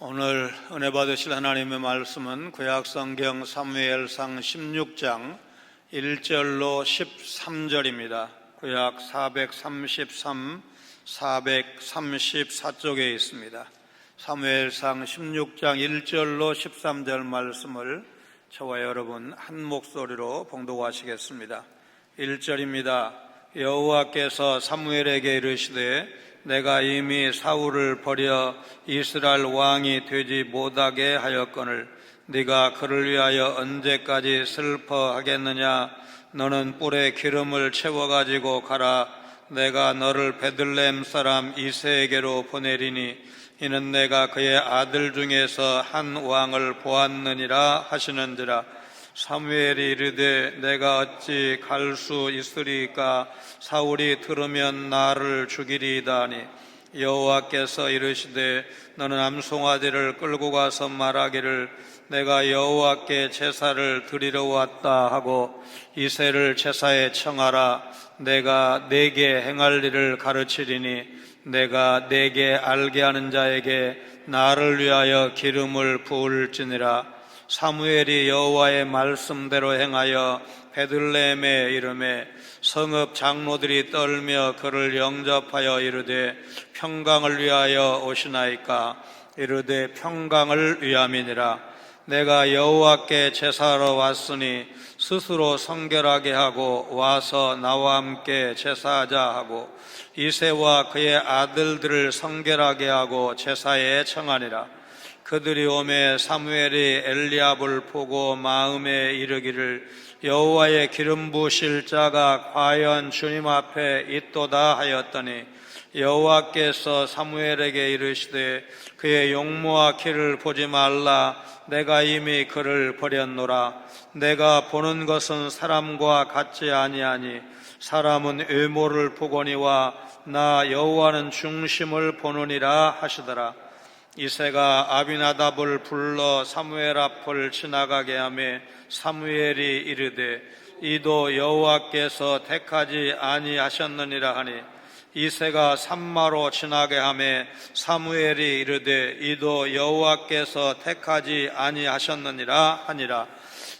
오늘 은혜 받으실 하나님의 말씀은 구약성경 사무엘상 16장 1절로 13절입니다. 구약 433, 434쪽에 있습니다. 사무엘상 16장 1절로 13절 말씀을 저와 여러분 한 목소리로 봉독하시겠습니다. 1절입니다. 여호와께서 사무엘에게 이르시되 내가 이미 사울을 버려 이스라엘 왕이 되지 못하게 하였거늘 네가 그를 위하여 언제까지 슬퍼하겠느냐. 너는 뿔에 기름을 채워가지고 가라. 내가 너를 베들레헴 사람 이새에게로 보내리니 이는 내가 그의 아들 중에서 한 왕을 보았느니라 하시는지라. 사무엘이 이르되 내가 어찌 갈 수 있으리까. 사울이 들으면 나를 죽이리이다 하니 여호와께서 이르시되 너는 암송아지를 끌고 가서 말하기를 내가 여호와께 제사를 드리러 왔다 하고 이새를 제사에 청하라. 내가 네게 행할 일을 가르치리니 내가 네게 알게 하는 자에게 나를 위하여 기름을 부을지니라. 사무엘이 여호와의 말씀대로 행하여 베들레헴에 이르매 성읍 장로들이 떨며 그를 영접하여 이르되 평강을 위하여 오시나이까. 이르되 평강을 위함이니라. 내가 여호와께 제사하러 왔으니 스스로 성결하게 하고 와서 나와 함께 제사하자 하고 이새와 그의 아들들을 성결하게 하고 제사에 청하니라. 그들이 오매 사무엘이 엘리압을 보고 마음에 이르기를 여호와의 기름 부으실 자가 과연 주님 앞에 있도다 하였더니 여호와께서 사무엘에게 이르시되 그의 용모와 키를 보지 말라. 내가 이미 그를 버렸노라. 내가 보는 것은 사람과 같지 아니하니 사람은 외모를 보거니와 나 여호와는 중심을 보느니라 하시더라. 이새가 아비나답을 불러 사무엘 앞을 지나가게 하매 사무엘이 이르되 이도 여호와께서 택하지 아니하셨느니라 하니 이새가 산마로 지나게 하매 사무엘이 이르되 이도 여호와께서 택하지 아니하셨느니라 하니라.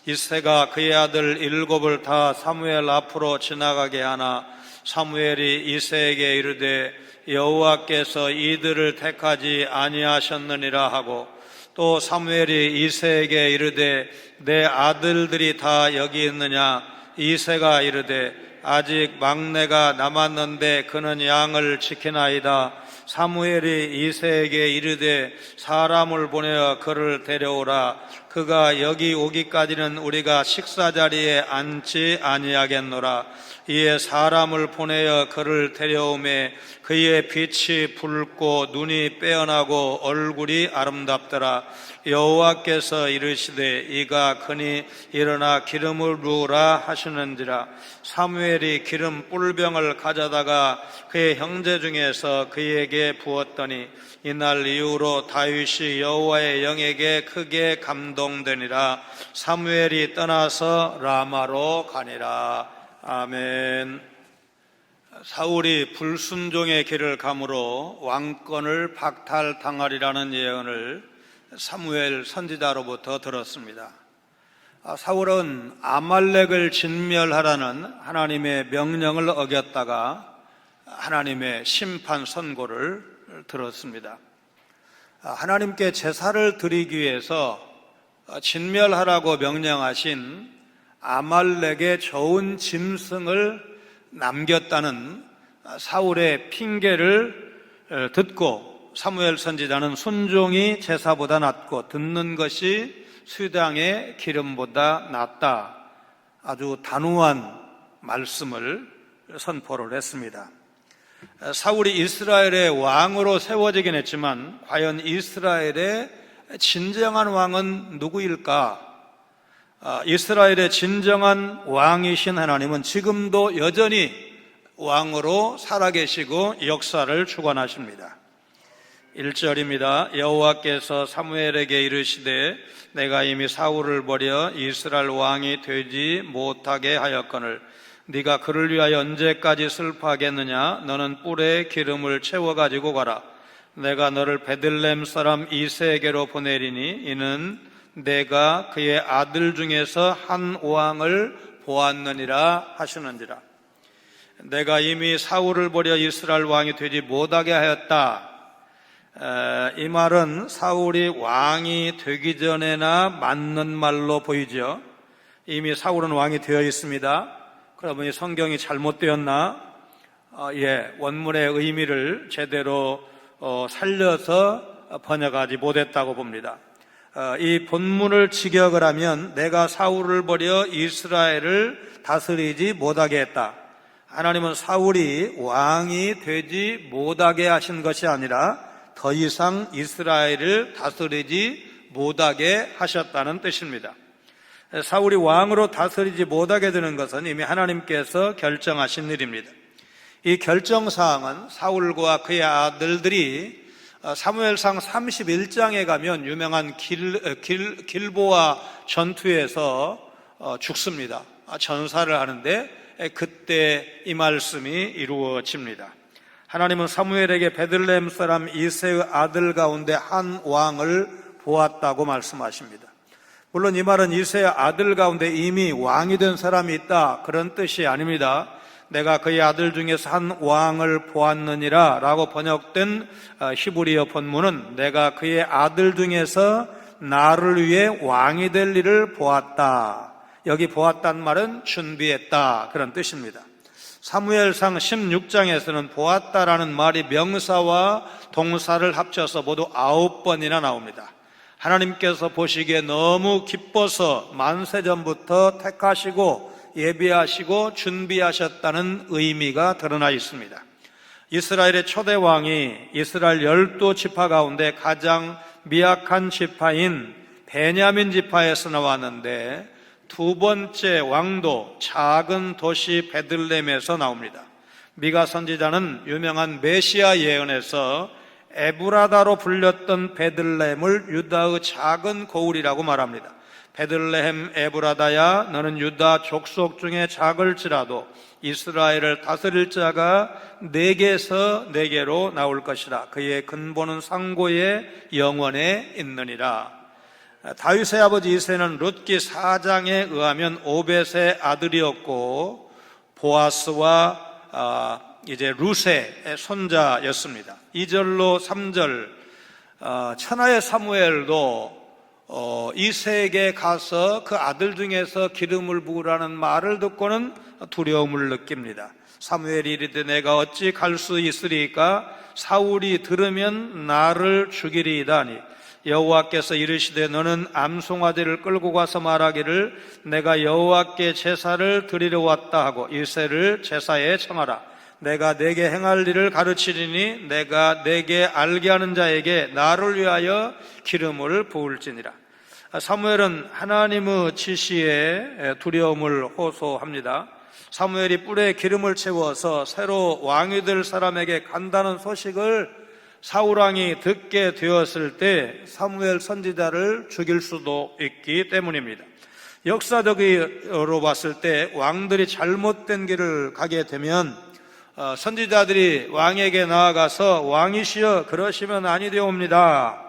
이새가 그의 아들 7을 다 사무엘 앞으로 지나가게 하나 사무엘이 이새에게 이르되 여호와께서 이들을 택하지 아니하셨느니라 하고 또 사무엘이 이새에게 이르되 내 아들들이 다 여기 있느냐. 이새가 이르되 아직 막내가 남았는데 그는 양을 지키나이다. 사무엘이 이새에게 이르되 사람을 보내어 그를 데려오라. 그가 여기 오기까지는 우리가 식사 자리에 앉지 아니하겠노라. 이에 사람을 보내어 그를 데려오매 그의 빛이 붉고 눈이 빼어나고 얼굴이 아름답더라. 여호와께서 이르시되 이가 크니 일어나 기름을 부으라 하시는지라. 사무엘이 기름 뿔병을 가져다가 그의 형제 중에서 그에게 부었더니 이날 이후로 다윗이 여호와의 영에게 크게 감동되니라. 사무엘이 떠나서 라마로 가니라. 아멘. 사울이 불순종의 길을 감으로 왕권을 박탈당하리라는 예언을 사무엘 선지자로부터 들었습니다. 사울은 아말렉을 진멸하라는 하나님의 명령을 어겼다가 하나님의 심판 선고를 들었습니다. 하나님께 제사를 드리기 위해서 진멸하라고 명령하신 아말렉의 좋은 짐승을 남겼다는 사울의 핑계를 듣고 사무엘 선지자는 순종이 제사보다 낫고 듣는 것이 수당의 기름보다 낫다. 아주 단호한 말씀을 선포를 했습니다. 사울이 이스라엘의 왕으로 세워지긴 했지만 과연 이스라엘의 진정한 왕은 누구일까? 이스라엘의 진정한 왕이신 하나님은 지금도 여전히 왕으로 살아계시고 역사를 주관하십니다. 1절입니다. 여호와께서 사무엘에게 이르시되 내가 이미 사울을 버려 이스라엘 왕이 되지 못하게 하였거늘 네가 그를 위하여 언제까지 슬퍼하겠느냐. 너는 뿔에 기름을 채워가지고 가라. 내가 너를 베들레헴 사람 이새에게로 보내리니 이는 내가 그의 아들 중에서 한 왕을 보았느니라 하시는지라. 내가 이미 사울을 버려 이스라엘 왕이 되지 못하게 하였다. 이 말은 사울이 왕이 되기 전에나 맞는 말로 보이죠. 이미 사울은 왕이 되어 있습니다. 그러면 이 성경이 잘못되었나? 원문의 의미를 제대로 살려서 번역하지 못했다고 봅니다. 이 본문을 직역을 하면 내가 사울을 버려 이스라엘을 다스리지 못하게 했다. 하나님은 사울이 왕이 되지 못하게 하신 것이 아니라 더 이상 이스라엘을 다스리지 못하게 하셨다는 뜻입니다. 사울이 왕으로 다스리지 못하게 되는 것은 이미 하나님께서 결정하신 일입니다. 이 결정사항은 사울과 그의 아들들이 사무엘상 31장에 가면 유명한 길보아 전투에서 죽습니다. 전사를 하는데 그때 이 말씀이 이루어집니다. 하나님은 사무엘에게 베들레헴 사람 이새의 아들 가운데 한 왕을 보았다고 말씀하십니다. 물론 이 말은 이새의 아들 가운데 이미 왕이 된 사람이 있다, 그런 뜻이 아닙니다. 내가 그의 아들 중에서 한 왕을 보았느니라 라고 번역된 히브리어 본문은 내가 그의 아들 중에서 나를 위해 왕이 될 일을 보았다. 여기 보았다는 말은 준비했다, 그런 뜻입니다. 사무엘상 16장에서는 보았다라는 말이 명사와 동사를 합쳐서 모두 9번이나 나옵니다. 하나님께서 보시기에 너무 기뻐서 만세전부터 택하시고 예비하시고 준비하셨다는 의미가 드러나 있습니다. 이스라엘의 초대 왕이 이스라엘 12지파 가운데 가장 미약한 지파인 베냐민 지파에서 나왔는데 두 번째 왕도 작은 도시 베들레헴에서 나옵니다. 미가 선지자는 유명한 메시아 예언에서 에브라다로 불렸던 베들레헴을 유다의 작은 고을이라고 말합니다. 베들레헴 에브라다야, 너는 유다 족속 중에 작을지라도 이스라엘을 다스릴 자가 네게서 네게로 나올 것이라. 그의 근본은 상고의 영원에 있느니라. 다윗의 아버지 이새는 룻기 4장에 의하면 오벳의 아들이었고 보아스와 이제 룻의 손자였습니다. 2절로 3절 천하의 사무엘도 이새에게 가서 그 아들 중에서 기름을 부으라는 말을 듣고는 두려움을 느낍니다. 사무엘이 이르되 내가 어찌 갈 수 있으리까? 사울이 들으면 나를 죽이리이다니. 여호와께서 이르시되 너는 암송아지를 끌고 가서 말하기를 내가 여호와께 제사를 드리러 왔다 하고 이새를 제사에 청하라. 내가 내게 행할 일을 가르치리니 내가 내게 알게 하는 자에게 나를 위하여 기름을 부을지니라. 사무엘은 하나님의 지시에 두려움을 호소합니다. 사무엘이 뿔에 기름을 채워서 새로 왕이 될 사람에게 간다는 소식을 사울왕이 듣게 되었을 때 사무엘 선지자를 죽일 수도 있기 때문입니다. 역사적으로 봤을 때 왕들이 잘못된 길을 가게 되면 선지자들이 왕에게 나아가서 왕이시여 그러시면 아니되옵니다,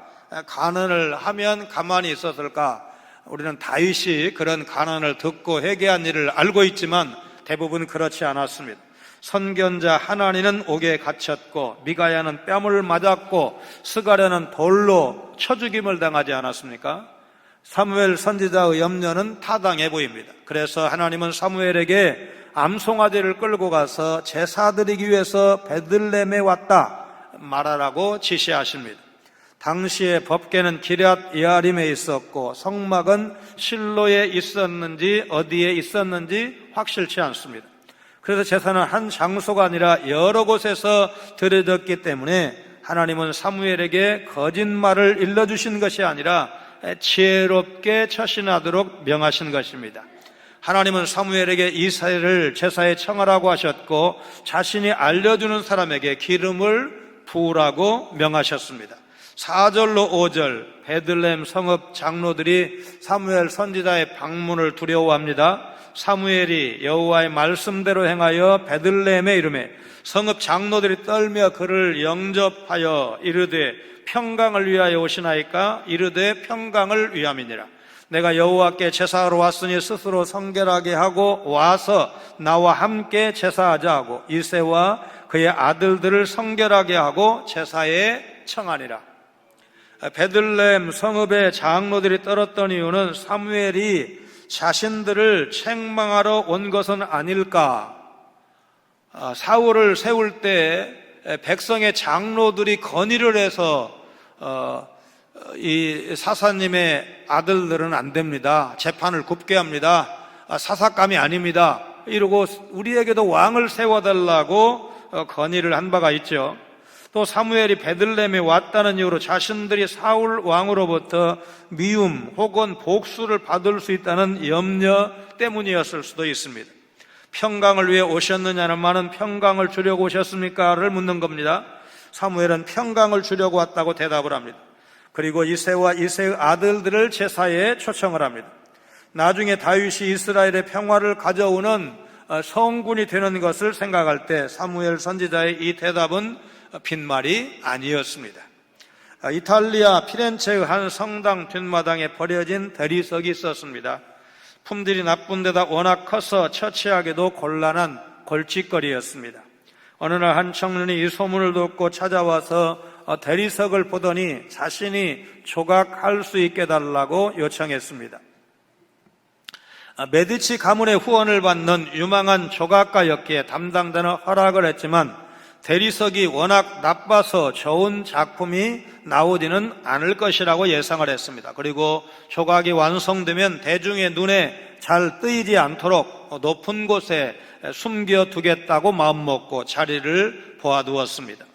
간언을 하면 가만히 있었을까? 우리는 다윗이 그런 간언을 듣고 회개한 일을 알고 있지만 대부분 그렇지 않았습니다. 선견자 하나니는 옥에 갇혔고 미가야는 뺨을 맞았고 스가랴는 돌로 쳐 죽임을 당하지 않았습니까? 사무엘 선지자의 염려는 타당해 보입니다. 그래서 하나님은 사무엘에게 암송아지를 끌고 가서 제사 드리기 위해서 베들레헴에 왔다 말하라고 지시하십니다. 당시의 법궤는 기럇 예아림에 있었고 성막은 실로에 있었는지 어디에 있었는지 확실치 않습니다. 그래서 제사는 한 장소가 아니라 여러 곳에서 드려졌기 때문에 하나님은 사무엘에게 거짓말을 일러주신 것이 아니라 지혜롭게 처신하도록 명하신 것입니다. 하나님은 사무엘에게 이새를 제사에 청하라고 하셨고 자신이 알려주는 사람에게 기름을 부으라고 명하셨습니다. 4절로 5절 베들레헴 성읍 장로들이 사무엘 선지자의 방문을 두려워합니다. 사무엘이 여호와의 말씀대로 행하여 베들레헴에 이르매 성읍 장로들이 떨며 그를 영접하여 이르되 평강을 위하여 오시나이까? 이르되 평강을 위함이니라. 내가 여호와께 제사하러 왔으니 스스로 성결하게 하고 와서 나와 함께 제사하자 하고 이새와 그의 아들들을 성결하게 하고 제사에 청하니라. 베들레헴 성읍의 장로들이 떨었던 이유는 사무엘이 자신들을 책망하러 온 것은 아닐까? 사울을 세울 때 백성의 장로들이 건의를 해서 이 사사님의 아들들은 안 됩니다. 재판을 굽게 합니다. 사삭감이 아닙니다. 이러고 우리에게도 왕을 세워달라고 건의를 한 바가 있죠. 또 사무엘이 베들레헴에 왔다는 이유로 자신들이 사울 왕으로부터 미움 혹은 복수를 받을 수 있다는 염려 때문이었을 수도 있습니다. 평강을 위해 오셨느냐는 말은 평강을 주려고 오셨습니까?를 묻는 겁니다. 사무엘은 평강을 주려고 왔다고 대답을 합니다. 그리고 이새와 이새의 아들들을 제사에 초청을 합니다. 나중에 다윗이 이스라엘의 평화를 가져오는 성군이 되는 것을 생각할 때 사무엘 선지자의 이 대답은 빈말이 아니었습니다. 이탈리아 피렌체의 한 성당 뒷마당에 버려진 대리석이 있었습니다. 품질이 나쁜 데다 워낙 커서 처치하기도 곤란한 골칫거리였습니다. 어느 날 한 청년이 이 소문을 듣고 찾아와서 대리석을 보더니 자신이 조각할 수 있게 달라고 요청했습니다. 메디치 가문의 후원을 받는 유망한 조각가였기에 담당자는 허락을 했지만 대리석이 워낙 나빠서 좋은 작품이 나오지는 않을 것이라고 예상을 했습니다. 그리고 조각이 완성되면 대중의 눈에 잘 뜨이지 않도록 높은 곳에 숨겨두겠다고 마음먹고 자리를 보아두었습니다.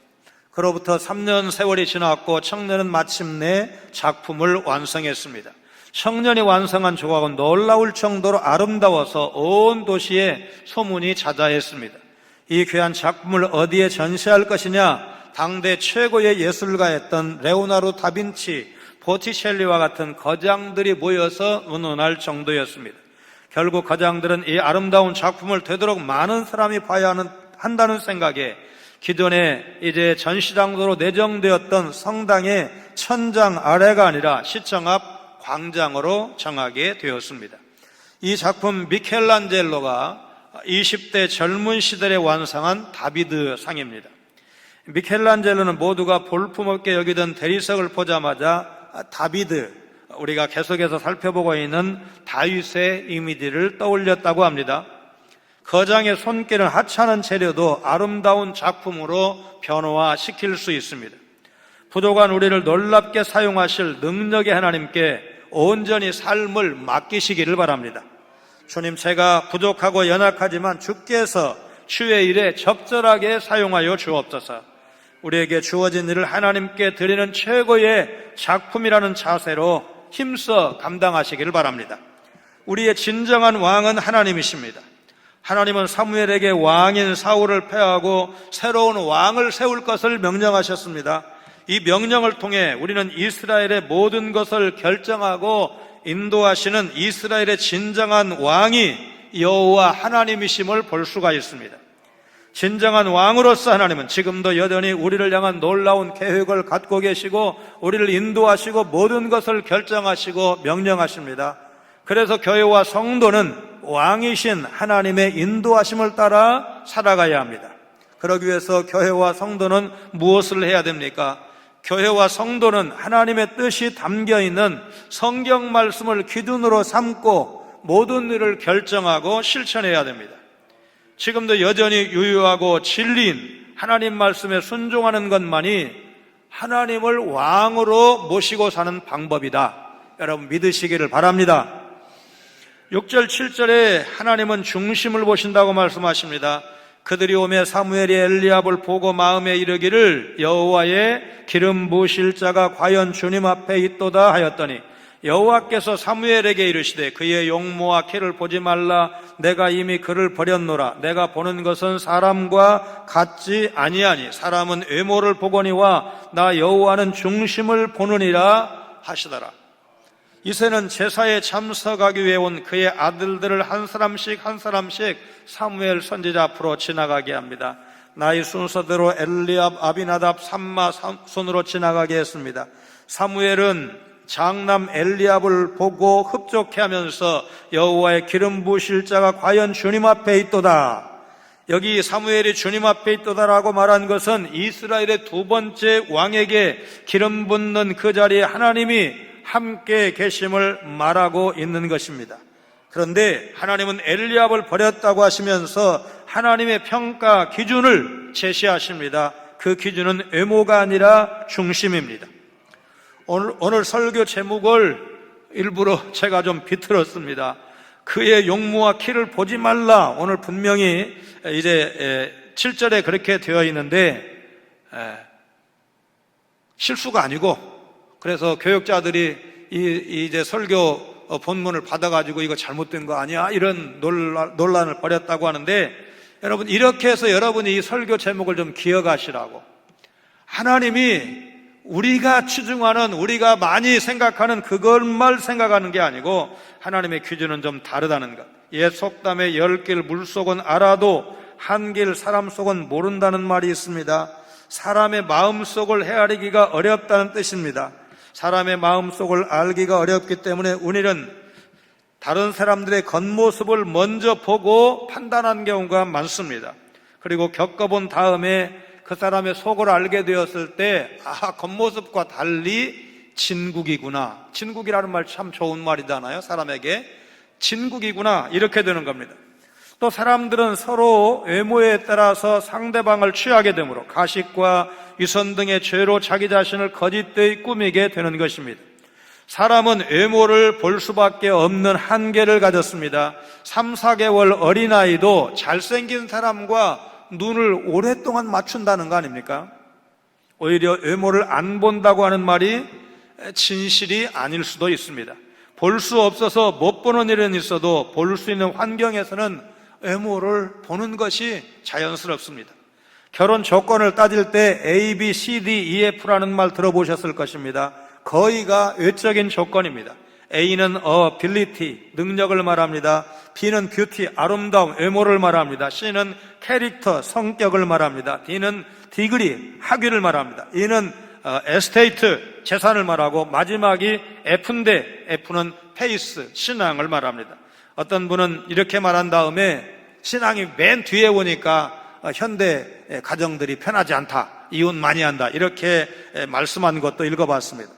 그로부터 3년 세월이 지났고 청년은 마침내 작품을 완성했습니다. 청년이 완성한 조각은 놀라울 정도로 아름다워서 온 도시에 소문이 자자했습니다. 이 귀한 작품을 어디에 전시할 것이냐? 당대 최고의 예술가였던 레오나르도 다빈치, 보티첼리와 같은 거장들이 모여서 의논할 정도였습니다. 결국 거장들은 이 아름다운 작품을 되도록 많은 사람이 봐야 한다는 생각에 기존에 이제 전시장소로 내정되었던 성당의 천장 아래가 아니라 시청 앞 광장으로 정하게 되었습니다. 이 작품 미켈란젤로가 20대 젊은 시절에 완성한 다비드 상입니다. 미켈란젤로는 모두가 볼품없게 여기던 대리석을 보자마자 다비드, 우리가 계속해서 살펴보고 있는 다윗의 이미지를 떠올렸다고 합니다. 거장의 손길을 하찮은 재료도 아름다운 작품으로 변화시킬 수 있습니다. 부족한 우리를 놀랍게 사용하실 능력의 하나님께 온전히 삶을 맡기시기를 바랍니다. 주님, 제가 부족하고 연약하지만 주께서 주의 일에 적절하게 사용하여 주옵소서. 우리에게 주어진 일을 하나님께 드리는 최고의 작품이라는 자세로 힘써 감당하시기를 바랍니다. 우리의 진정한 왕은 하나님이십니다. 하나님은 사무엘에게 왕인 사울을 패하고 새로운 왕을 세울 것을 명령하셨습니다. 이 명령을 통해 우리는 이스라엘의 모든 것을 결정하고 인도하시는 이스라엘의 진정한 왕이 여호와 하나님이심을 볼 수가 있습니다. 진정한 왕으로서 하나님은 지금도 여전히 우리를 향한 놀라운 계획을 갖고 계시고 우리를 인도하시고 모든 것을 결정하시고 명령하십니다. 그래서 교회와 성도는 왕이신 하나님의 인도하심을 따라 살아가야 합니다. 그러기 위해서 교회와 성도는 무엇을 해야 됩니까? 교회와 성도는 하나님의 뜻이 담겨있는 성경 말씀을 기준으로 삼고 모든 일을 결정하고 실천해야 됩니다. 지금도 여전히 유효하고 진리인 하나님 말씀에 순종하는 것만이 하나님을 왕으로 모시고 사는 방법이다. 여러분 믿으시기를 바랍니다. 6절 7절에 하나님은 중심을 보신다고 말씀하십니다. 그들이 오매 사무엘이 엘리압을 보고 마음에 이르기를 여호와의 기름 부으실 자가 과연 주님 앞에 있도다 하였더니 여호와께서 사무엘에게 이르시되 그의 용모와 키를 보지 말라. 내가 이미 그를 버렸노라. 내가 보는 것은 사람과 같지 아니하니 사람은 외모를 보거니와 나 여호와는 중심을 보느니라 하시더라. 이새는 제사에 참석하기 위해 온 그의 아들들을 한 사람씩 사무엘 선지자 앞으로 지나가게 합니다. 나이 순서대로 엘리압, 아비나답, 삼마 손으로 지나가게 했습니다. 사무엘은 장남 엘리압을 보고 흡족해하면서 여호와의 기름 부으실 자가 과연 주님 앞에 있도다. 여기 사무엘이 주님 앞에 있도다라고 말한 것은 이스라엘의 두 번째 왕에게 기름 붓는 그 자리에 하나님이 함께 계심을 말하고 있는 것입니다. 그런데 하나님은 엘리압을 버렸다고 하시면서 하나님의 평가 기준을 제시하십니다. 그 기준은 외모가 아니라 중심입니다. 오늘 설교 제목을 일부러 제가 좀 비틀었습니다. 그의 용모와 키를 보지 말라. 오늘 분명히 이제 7절에 그렇게 되어 있는데 실수가 아니고, 그래서 교역자들이 이제 설교 본문을 받아가지고 이거 잘못된 거 아니야? 이런 논란을 벌였다고 하는데, 여러분 이렇게 해서 여러분이 이 설교 제목을 좀 기억하시라고. 하나님이 우리가 추중하는, 우리가 많이 생각하는 그것만 생각하는 게 아니고 하나님의 기준은 좀 다르다는 것. 옛 속담에 10길 물속은 알아도 한 길 사람 속은 모른다는 말이 있습니다. 사람의 마음속을 헤아리기가 어렵다는 뜻입니다. 사람의 마음속을 알기가 어렵기 때문에 우리는 다른 사람들의 겉모습을 먼저 보고 판단한 경우가 많습니다. 그리고 겪어본 다음에 그 사람의 속을 알게 되었을 때, 겉모습과 달리 진국이구나. 진국이라는 말 참 좋은 말이잖아요. 사람에게 진국이구나, 이렇게 되는 겁니다. 또 사람들은 서로 외모에 따라서 상대방을 취하게 되므로 가식과 위선 등의 죄로 자기 자신을 거짓되이 꾸미게 되는 것입니다. 사람은 외모를 볼 수밖에 없는 한계를 가졌습니다. 3, 4개월 어린아이도 잘생긴 사람과 눈을 오랫동안 맞춘다는 거 아닙니까? 오히려 외모를 안 본다고 하는 말이 진실이 아닐 수도 있습니다. 볼 수 없어서 못 보는 일은 있어도 볼 수 있는 환경에서는 외모를 보는 것이 자연스럽습니다. 결혼 조건을 따질 때 A, B, C, D, E, F라는 말 들어보셨을 것입니다. 거의가 외적인 조건입니다. A는 ability, 능력을 말합니다. B는 beauty, 아름다움, 외모를 말합니다. C는 캐릭터, 성격을 말합니다. D는 디그리, 학위를 말합니다. E는 에스테이트, 재산을 말하고, 마지막이 F인데 F는 페이스, 신앙을 말합니다. 어떤 분은 이렇게 말한 다음에 신앙이 맨 뒤에 오니까 현대 가정들이 편하지 않다, 이혼 많이 한다, 이렇게 말씀한 것도 읽어봤습니다.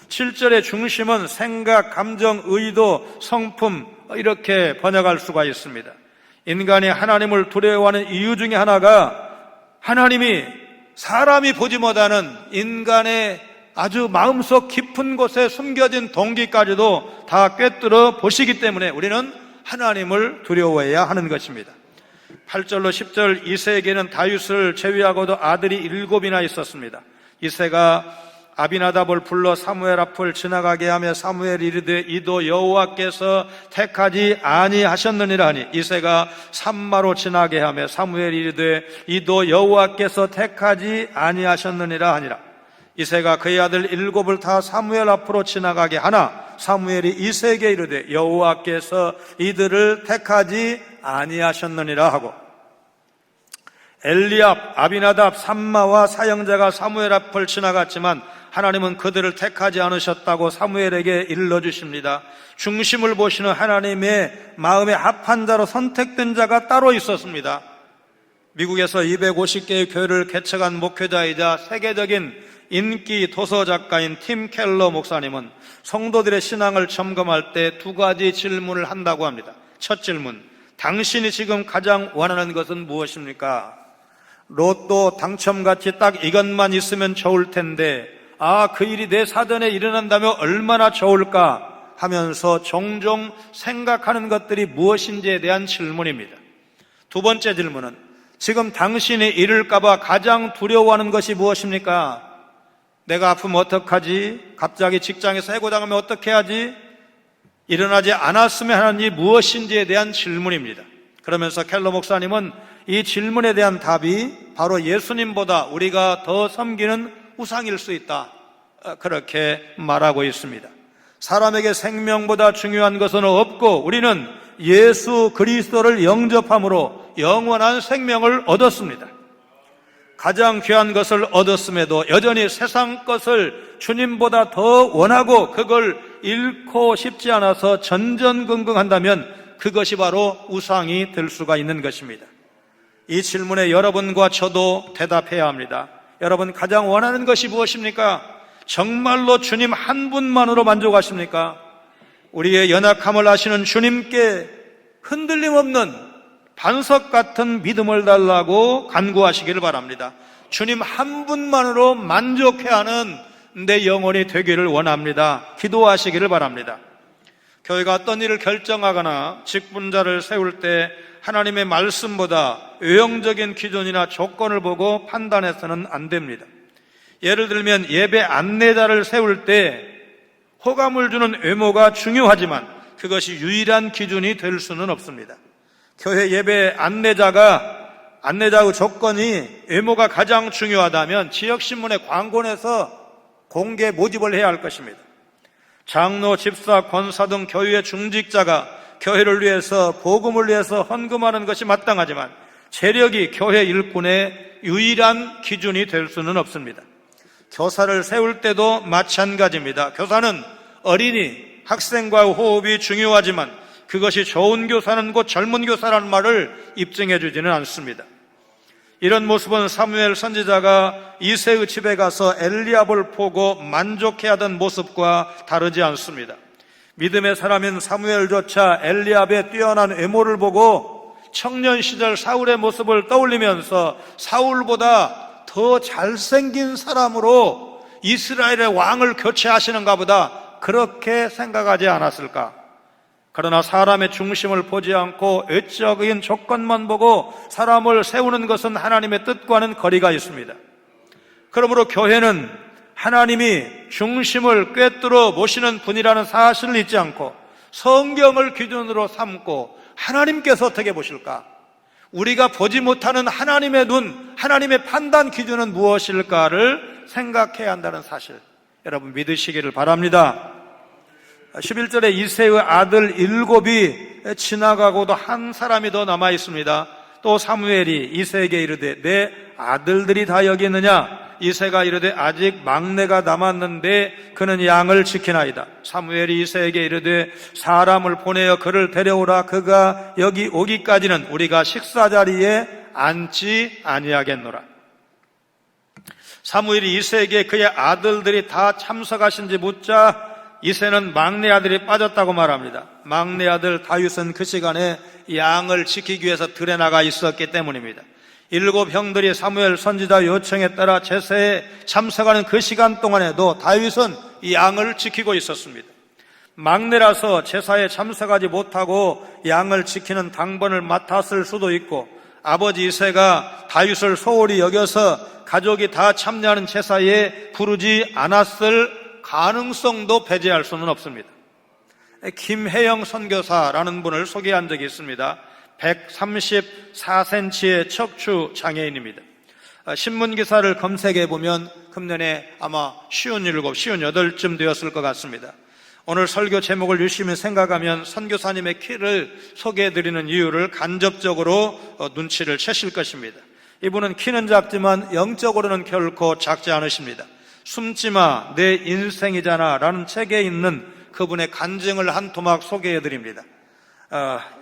7절의 중심은 생각, 감정, 의도, 성품, 이렇게 번역할 수가 있습니다. 인간이 하나님을 두려워하는 이유 중에 하나가 하나님이 사람이 보지 못하는 인간의 아주 마음속 깊은 곳에 숨겨진 동기까지도 다 꿰뚫어 보시기 때문에 우리는 하나님을 두려워해야 하는 것입니다. 8절로 10절, 이새에게는 다윗을 제외하고도 아들이 7이나 있었습니다. 이새가 아비나답을 불러 사무엘 앞을 지나가게 하며 사무엘이 이르되 이도 여호와께서 택하지 아니하셨느니라 하니, 이새가 삼마로 지나게 하며 사무엘이 이르되 이도 여호와께서 택하지 아니하셨느니라 하니라. 이새가 그의 아들 7을 다 사무엘 앞으로 지나가게 하나 사무엘이 이새에게 이르되 여호와께서 이들을 택하지 아니하셨느니라 하고, 엘리압, 아비나답, 삼마와 사형제가 사무엘 앞을 지나갔지만 하나님은 그들을 택하지 않으셨다고 사무엘에게 일러주십니다. 중심을 보시는 하나님의 마음에 합한 자로 선택된 자가 따로 있었습니다. 미국에서 250개의 교회를 개척한 목회자이자 세계적인 인기 도서 작가인 팀 켈러 목사님은 성도들의 신앙을 점검할 때 2가지 질문을 한다고 합니다. 첫 질문, 당신이 지금 가장 원하는 것은 무엇입니까? 로또 당첨같이 딱 이것만 있으면 좋을 텐데, 그 일이 내 사전에 일어난다면 얼마나 좋을까 하면서 종종 생각하는 것들이 무엇인지에 대한 질문입니다. 두 번째 질문은 지금 당신이 잃을까봐 가장 두려워하는 것이 무엇입니까? 내가 아프면 어떡하지? 갑자기 직장에서 해고당하면 어떻게 하지? 일어나지 않았으면 하는 이 무엇인지에 대한 질문입니다. 그러면서 켈러 목사님은 이 질문에 대한 답이 바로 예수님보다 우리가 더 섬기는 우상일 수 있다, 그렇게 말하고 있습니다. 사람에게 생명보다 중요한 것은 없고 우리는 예수 그리스도를 영접함으로 영원한 생명을 얻었습니다. 가장 귀한 것을 얻었음에도 여전히 세상 것을 주님보다 더 원하고 그걸 잃고 싶지 않아서 전전긍긍한다면 그것이 바로 우상이 될 수가 있는 것입니다. 이 질문에 여러분과 저도 대답해야 합니다. 여러분, 가장 원하는 것이 무엇입니까? 정말로 주님 한 분만으로 만족하십니까? 우리의 연약함을 아시는 주님께 흔들림 없는 반석 같은 믿음을 달라고 간구하시기를 바랍니다. 주님 한 분만으로 만족해야 하는 내 영혼이 되기를 원합니다. 기도하시기를 바랍니다. 교회가 어떤 일을 결정하거나 직분자를 세울 때 하나님의 말씀보다 외형적인 기준이나 조건을 보고 판단해서는 안 됩니다. 예를 들면 예배 안내자를 세울 때 호감을 주는 외모가 중요하지만 그것이 유일한 기준이 될 수는 없습니다. 교회 예배 안내자의 조건이 외모가 가장 중요하다면 지역신문에 광고 내서 공개 모집을 해야 할 것입니다. 장로, 집사, 권사 등 교회의 중직자가 교회를 위해서, 복음을 위해서 헌금하는 것이 마땅하지만 재력이 교회 일꾼의 유일한 기준이 될 수는 없습니다. 교사를 세울 때도 마찬가지입니다. 교사는 어린이, 학생과의 호흡이 중요하지만 그것이 좋은 교사는 곧 젊은 교사라는 말을 입증해 주지는 않습니다. 이런 모습은 사무엘 선지자가 이새의 집에 가서 엘리압을 보고 만족해하던 모습과 다르지 않습니다. 믿음의 사람인 사무엘조차 엘리압의 뛰어난 외모를 보고 청년 시절 사울의 모습을 떠올리면서 사울보다 더 잘생긴 사람으로 이스라엘의 왕을 교체하시는가 보다 그렇게 생각하지 않았을까? 그러나 사람의 중심을 보지 않고 외적인 조건만 보고 사람을 세우는 것은 하나님의 뜻과는 거리가 있습니다. 그러므로 교회는 하나님이 중심을 꿰뚫어 모시는 분이라는 사실을 잊지 않고 성경을 기준으로 삼고 하나님께서 어떻게 보실까? 우리가 보지 못하는 하나님의 눈, 하나님의 판단 기준은 무엇일까를 생각해야 한다는 사실, 여러분 믿으시기를 바랍니다. 11절에 이새의 아들 7이 지나가고도 한 사람이 더 남아 있습니다. 또 사무엘이 이새에게 이르되 내 아들들이 다 여기 있느냐? 이새가 이르되 아직 막내가 남았는데 그는 양을 지키나이다. 사무엘이 이새에게 이르되 사람을 보내어 그를 데려오라. 그가 여기 오기까지는 우리가 식사 자리에 앉지 아니하겠노라. 사무엘이 이새에게 그의 아들들이 다 참석하신지 묻자 이새는 막내 아들이 빠졌다고 말합니다. 막내 아들 다윗은 그 시간에 양을 지키기 위해서 들에 나가 있었기 때문입니다. 7 형들이 사무엘 선지자 요청에 따라 제사에 참석하는 그 시간 동안에도 다윗은 이 양을 지키고 있었습니다. 막내라서 제사에 참석하지 못하고 양을 지키는 당번을 맡았을 수도 있고, 아버지 이새가 다윗을 소홀히 여겨서 가족이 다 참여하는 제사에 부르지 않았을 가능성도 배제할 수는 없습니다. 김혜영 선교사라는 분을 소개한 적이 있습니다. 134cm의 척추 장애인입니다. 신문기사를 검색해 보면 금년에 아마 57, 58쯤 되었을 것 같습니다. 오늘 설교 제목을 유심히 생각하면 선교사님의 키를 소개해 드리는 이유를 간접적으로 눈치를 채실 것입니다. 이분은 키는 작지만 영적으로는 결코 작지 않으십니다. 숨지마 내 인생이잖아 라는 책에 있는 그분의 간증을 한 토막 소개해 드립니다.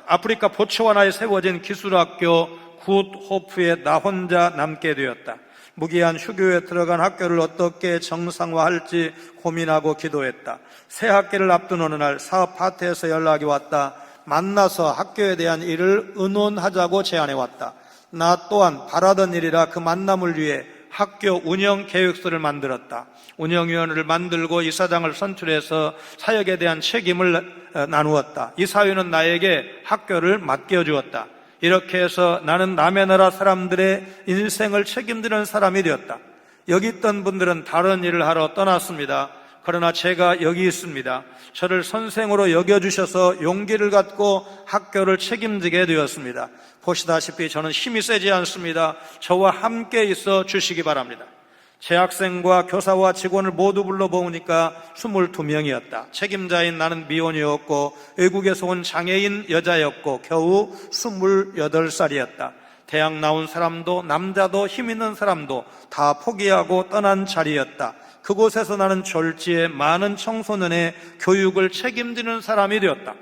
아프리카 보츠와나에 세워진 기술학교 굿호프에 나 혼자 남게 되었다. 무기한 휴교에 들어간 학교를 어떻게 정상화할지 고민하고 기도했다. 새 학기를 앞둔 어느 날 사업 파트에서 연락이 왔다. 만나서 학교에 대한 일을 의논하자고 제안해 왔다. 나 또한 바라던 일이라 그 만남을 위해 학교 운영 계획서를 만들었다. 운영위원회를 만들고 이사장을 선출해서 사역에 대한 책임을 나누었다. 이사회는 나에게 학교를 맡겨주었다. 이렇게 해서 나는 남의 나라 사람들의 인생을 책임지는 사람이 되었다. 여기 있던 분들은 다른 일을 하러 떠났습니다. 그러나 제가 여기 있습니다. 저를 선생으로 여겨주셔서 용기를 갖고 학교를 책임지게 되었습니다. 보시다시피 저는 힘이 세지 않습니다. 저와 함께 있어 주시기 바랍니다. 재학생과 교사와 직원을 모두 불러보니까 22명이었다. 책임자인 나는 미혼이었고 외국에서 온 장애인 여자였고 겨우 28살이었다. 대학 나온 사람도 남자도 힘 있는 사람도 다 포기하고 떠난 자리였다. 그곳에서 나는 졸지에 많은 청소년의 교육을 책임지는 사람이 되었다.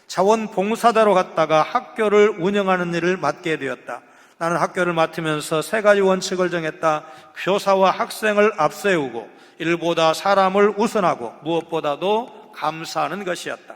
자원봉사자로 갔다가 학교를 운영하는 일을 맡게 되었다. 나는 학교를 맡으면서 3가지 원칙을 정했다. 교사와 학생을 앞세우고 일보다 사람을 우선하고 무엇보다도 감사하는 것이었다.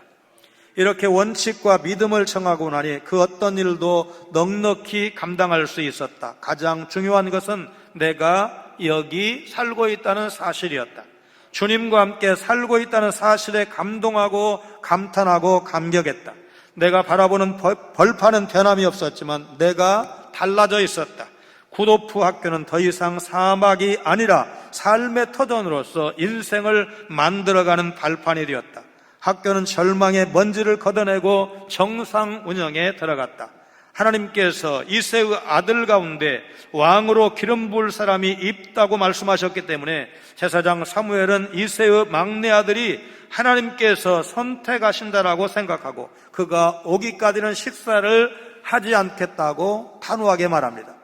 이렇게 원칙과 믿음을 정하고 나니 그 어떤 일도 넉넉히 감당할 수 있었다. 가장 중요한 것은 내가 여기 살고 있다는 사실이었다. 주님과 함께 살고 있다는 사실에 감동하고 감탄하고 감격했다. 내가 바라보는 벌판은 변함이 없었지만 내가 달라져 있었다. 굿오프 학교는 더 이상 사막이 아니라 삶의 터전으로서 인생을 만들어가는 발판이 되었다. 학교는 절망의 먼지를 걷어내고 정상 운영에 들어갔다. 하나님께서 이새의 아들 가운데 왕으로 기름 부을 사람이 있다고 말씀하셨기 때문에 제사장 사무엘은 이새의 막내 아들이 하나님께서 선택하신다라고 생각하고 그가 오기까지는 식사를 하지 않겠다고 단호하게 말합니다.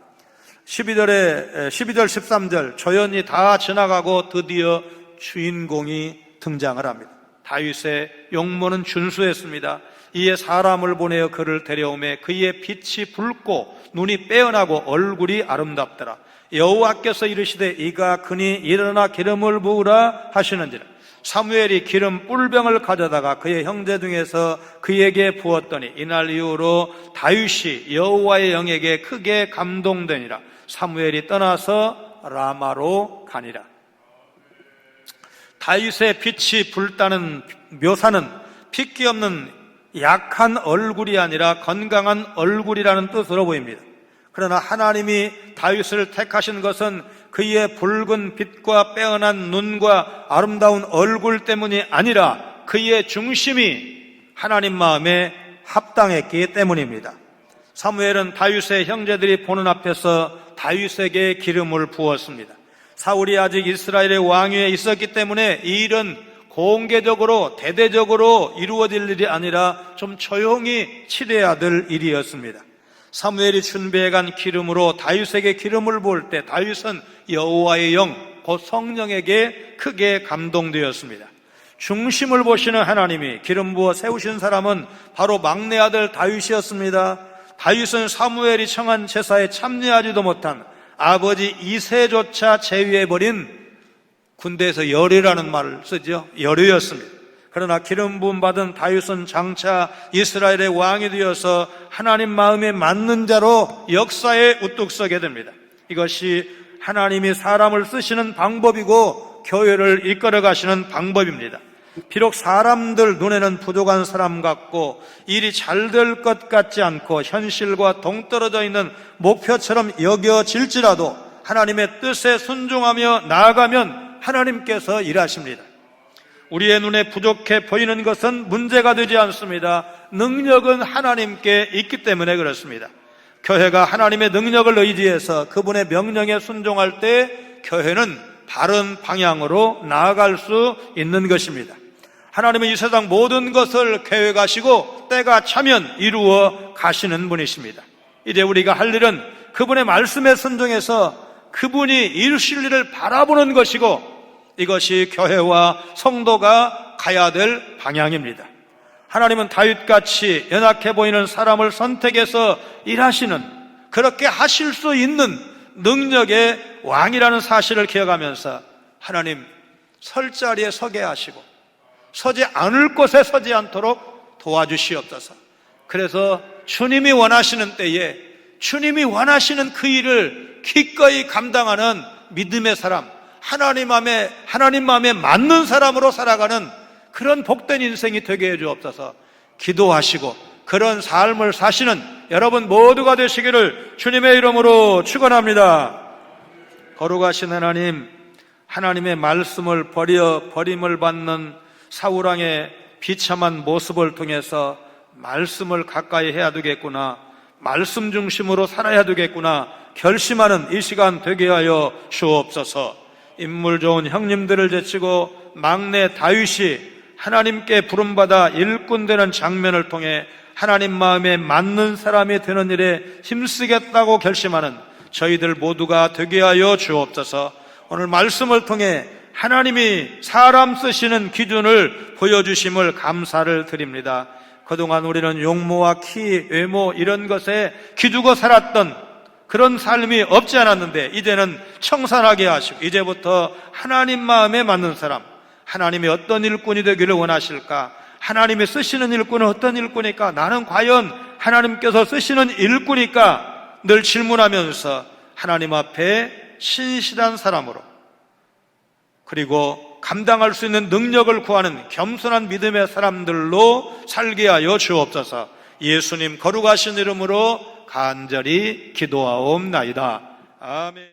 12절 13절 조연이 다 지나가고 드디어 주인공이 등장을 합니다. 다윗의 용모는 준수했습니다. 이에 사람을 보내어 그를 데려오매 그의 빛이 붉고 눈이 빼어나고 얼굴이 아름답더라. 여호와께서 이르시되 이가 그니 일어나 기름을 부으라 하시는지라. 사무엘이 기름 뿔병을 가져다가 그의 형제 중에서 그에게 부었더니 이날 이후로 다윗이 여호와의 영에게 크게 감동되니라. 사무엘이 떠나서 라마로 가니라. 다윗의 빛이 붉다는 묘사는 핏기 없는 약한 얼굴이 아니라 건강한 얼굴이라는 뜻으로 보입니다. 그러나 하나님이 다윗을 택하신 것은 그의 붉은 빛과 빼어난 눈과 아름다운 얼굴 때문이 아니라 그의 중심이 하나님 마음에 합당했기 때문입니다. 사무엘은 다윗의 형제들이 보는 앞에서 다윗에게 기름을 부었습니다. 사울이 아직 이스라엘의 왕위에 있었기 때문에 이 일은 공개적으로 대대적으로 이루어질 일이 아니라 좀 조용히 치러야 될 일이었습니다. 사무엘이 준비해간 기름으로 다윗에게 기름을 부을 때 다윗은 여호와의 영, 곧 성령에게 크게 감동되었습니다. 중심을 보시는 하나님이 기름 부어 세우신 사람은 바로 막내 아들 다윗이었습니다. 다윗은 사무엘이 청한 제사에 참여하지도 못한 아버지 이새조차 제위해버린 군대에서 열이라는 말을 쓰죠. 열이였습니다. 그러나 기름 부음 받은 다윗은 장차 이스라엘의 왕이 되어서 하나님 마음에 맞는 자로 역사에 우뚝 서게 됩니다. 이것이 하나님이 사람을 쓰시는 방법이고 교회를 이끌어 가시는 방법입니다. 비록 사람들 눈에는 부족한 사람 같고 일이 잘 될 것 같지 않고 현실과 동떨어져 있는 목표처럼 여겨질지라도 하나님의 뜻에 순종하며 나아가면 하나님께서 일하십니다. 우리의 눈에 부족해 보이는 것은 문제가 되지 않습니다. 능력은 하나님께 있기 때문에 그렇습니다. 교회가 하나님의 능력을 의지해서 그분의 명령에 순종할 때 교회는 바른 방향으로 나아갈 수 있는 것입니다. 하나님은 이 세상 모든 것을 계획하시고 때가 차면 이루어 가시는 분이십니다. 이제 우리가 할 일은 그분의 말씀에 순종해서 그분이 이루실 일을 바라보는 것이고 이것이 교회와 성도가 가야 될 방향입니다. 하나님은 다윗같이 연약해 보이는 사람을 선택해서 일하시는, 그렇게 하실 수 있는 능력의 왕이라는 사실을 기억하면서 하나님 설 자리에 서게 하시고 서지 않을 곳에 서지 않도록 도와주시옵소서. 그래서 주님이 원하시는 때에 주님이 원하시는 그 일을 기꺼이 감당하는 믿음의 사람, 하나님 마음에 맞는 사람으로 살아가는 그런 복된 인생이 되게 해주옵소서. 기도하시고 그런 삶을 사시는 여러분 모두가 되시기를 주님의 이름으로 축원합니다. 거룩하신 하나님, 하나님의 말씀을 버림을 받는 사울왕의 비참한 모습을 통해서 말씀을 가까이 해야 되겠구나, 말씀 중심으로 살아야 되겠구나 결심하는 이 시간 되게 하여 주옵소서. 인물 좋은 형님들을 제치고 막내 다윗이 하나님께 부름받아 일꾼 되는 장면을 통해 하나님 마음에 맞는 사람이 되는 일에 힘쓰겠다고 결심하는 저희들 모두가 되게 하여 주옵소서. 오늘 말씀을 통해 하나님이 사람 쓰시는 기준을 보여주심을 감사를 드립니다. 그동안 우리는 용모와 키, 외모 이런 것에 기두고 살았던 그런 삶이 없지 않았는데 이제는 청산하게 하시고 이제부터 하나님 마음에 맞는 사람, 하나님이 어떤 일꾼이 되기를 원하실까? 하나님이 쓰시는 일꾼은 어떤 일꾼일까? 나는 과연 하나님께서 쓰시는 일꾼일까? 늘 질문하면서 하나님 앞에 신실한 사람으로, 그리고 감당할 수 있는 능력을 구하는 겸손한 믿음의 사람들로 살게 하여 주옵소서. 예수님 거룩하신 이름으로 간절히 기도하옵나이다. 아멘.